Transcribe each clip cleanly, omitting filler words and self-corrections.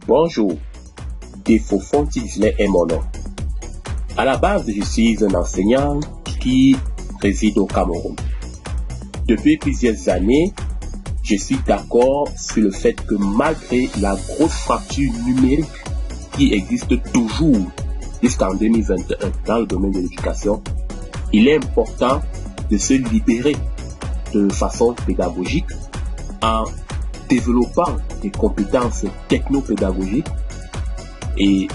Bonjour, Defo Fontisley est mon nom. À la base, je suis un enseignant qui réside au Cameroun. Depuis plusieurs années, je suis d'accord sur le fait que malgré la grosse fracture numérique qui existe toujours jusqu'en 2021 dans le domaine de l'éducation, il est important de se libérer de façon pédagogique en développant des compétences technopédagogiques et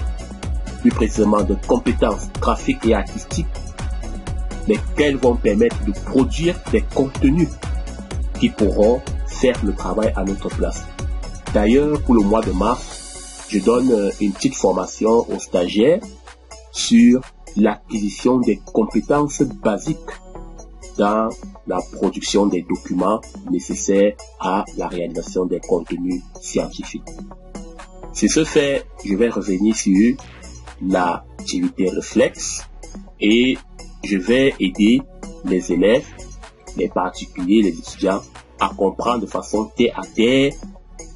plus précisément des compétences graphiques et artistiques, lesquelles vont permettre de produire des contenus qui pourront faire le travail à notre place. D'ailleurs, pour le mois de mars, je donne une petite formation aux stagiaires sur l'acquisition des compétences basiques dans la production des documents nécessaires à la réalisation des contenus scientifiques. Sur ce fait, je vais revenir sur l'activité réflexe et je vais aider les élèves, les particuliers, les étudiants à comprendre de façon terre à terre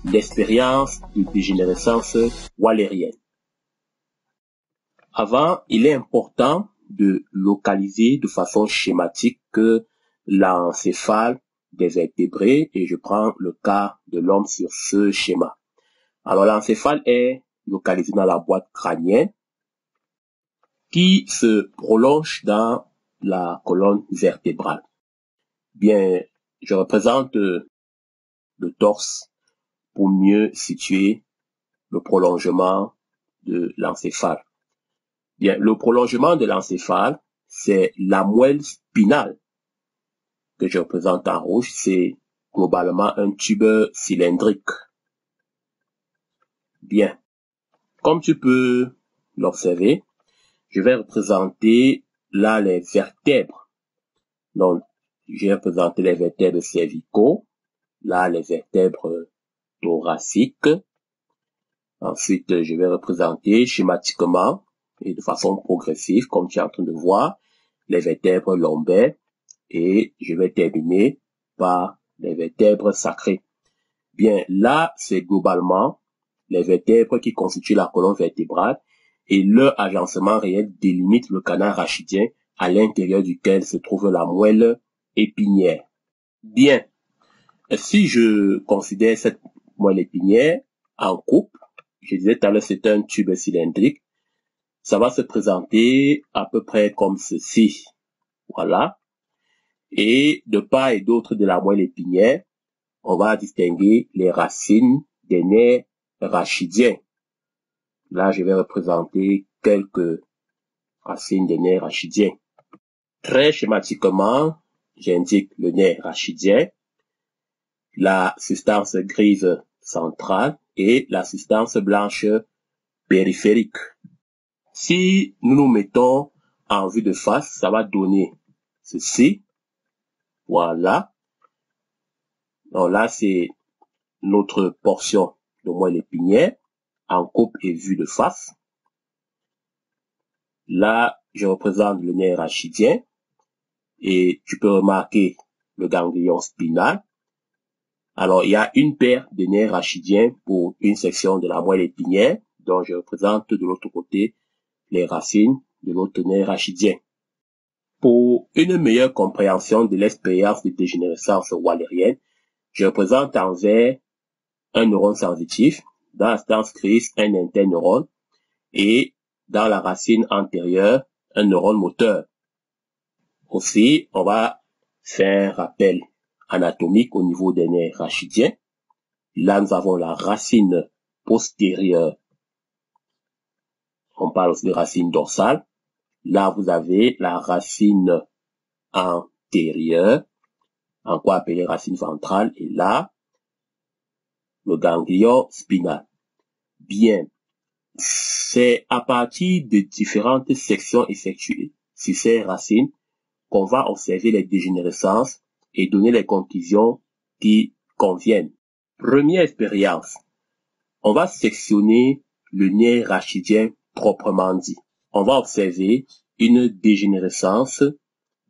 l'expérience de dégénérescence wallérienne. Avant, il est important de localiser de façon schématique l'encéphale des vertébrés et je prends le cas de l'homme sur ce schéma. Alors l'encéphale est localisé dans la boîte crânienne qui se prolonge dans la colonne vertébrale. Bien, je représente le torse pour mieux situer le prolongement de l'encéphale. Bien, le prolongement de l'encéphale, c'est la moelle spinale que je représente en rouge. C'est globalement un tube cylindrique. Bien, comme tu peux l'observer, je vais représenter là les vertèbres. Donc, j'ai représenté les vertèbres cervicaux, là les vertèbres thoraciques. Ensuite, je vais représenter schématiquement et de façon progressive, comme tu es en train de voir, les vertèbres lombaires et je vais terminer par les vertèbres sacrées. Bien, là, c'est globalement les vertèbres qui constituent la colonne vertébrale et leur agencement réel délimite le canal rachidien à l'intérieur duquel se trouve la moelle épinière. Bien, si je considère cette moelle épinière en coupe, je disais tout à l'heure c'est un tube cylindrique, ça va se présenter à peu près comme ceci. Voilà. Et de part et d'autre de la moelle épinière, on va distinguer les racines des nerfs rachidiens. Là, je vais représenter quelques racines des nerfs rachidiens. Très schématiquement, j'indique le nerf rachidien, la substance grise centrale et la substance blanche périphérique. Si nous nous mettons en vue de face, ça va donner ceci. Voilà. Donc là, c'est notre portion de moelle épinière en coupe et vue de face. Là, je représente le nerf rachidien et tu peux remarquer le ganglion spinal. Alors, il y a une paire de nerfs rachidiens pour une section de la moelle épinière, dont je représente de l'autre côté les racines de l'autre nerf rachidien. Pour une meilleure compréhension de l'expérience de dégénérescence wallérienne, je représente en vert un neurone sensitif, dans la substance grise un interneurone et dans la racine antérieure un neurone moteur. Aussi, on va faire un rappel anatomique au niveau des nerfs rachidiens. Là, nous avons la racine postérieure. On parle aussi de racine dorsale. Là, vous avez la racine antérieure, en quoi appeler racine ventrale, et là, le ganglion spinal. Bien, c'est à partir de différentes sections effectuées sur ces racines qu'on va observer les dégénérescences et donner les conclusions qui conviennent. Première expérience, on va sectionner le nerf rachidien proprement dit. On va observer une dégénérescence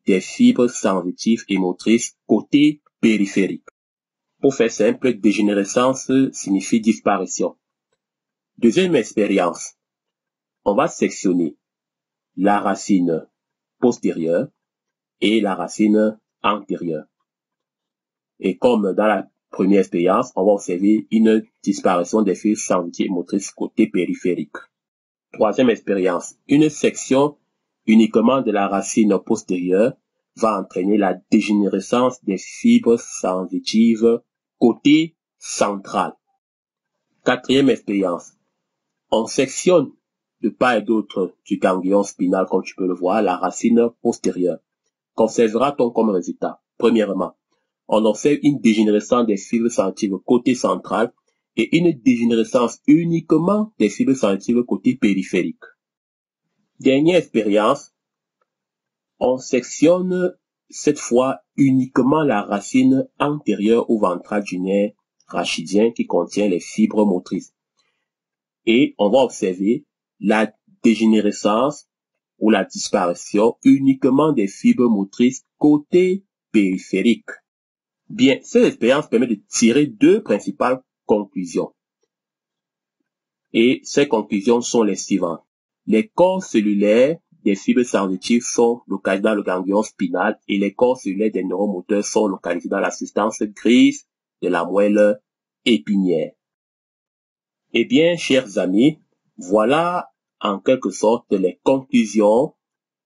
des fibres sensitives et motrices côté périphérique. Pour faire simple, dégénérescence signifie disparition. Deuxième expérience, on va sectionner la racine postérieure et la racine antérieure. Et comme dans la première expérience, on va observer une disparition des fibres sensitives motrices côté périphérique. Troisième expérience, une section uniquement de la racine postérieure va entraîner la dégénérescence des fibres sensitives côté central. Quatrième expérience, on sectionne de part et d'autre du ganglion spinal, comme tu peux le voir, la racine postérieure. Qu'observera-t-on comme résultat? Premièrement, on observe une dégénérescence des fibres sensitives côté central et une dégénérescence uniquement des fibres sensitives côté périphérique. Dernière expérience, on sectionne cette fois uniquement la racine antérieure ou ventrale du nerf rachidien qui contient les fibres motrices. Et on va observer la dégénérescence ou la disparition uniquement des fibres motrices côté périphérique. Bien, cette expérience permet de tirer deux principales conclusions. Et ces conclusions sont les suivantes. Les corps cellulaires des fibres sensitives sont localisés dans le ganglion spinal et les corps cellulaires des neuromoteurs sont localisés dans la substance grise de la moelle épinière. Eh bien, chers amis, voilà en quelque sorte les conclusions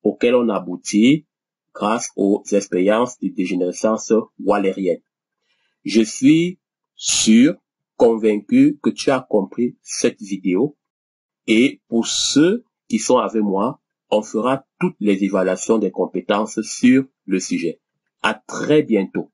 auxquelles on aboutit grâce aux expériences de dégénérescence wallérienne. Je suis sûr, convaincu que tu as compris cette vidéo et pour ceux qui sont avec moi, on fera toutes les évaluations des compétences sur le sujet. À très bientôt.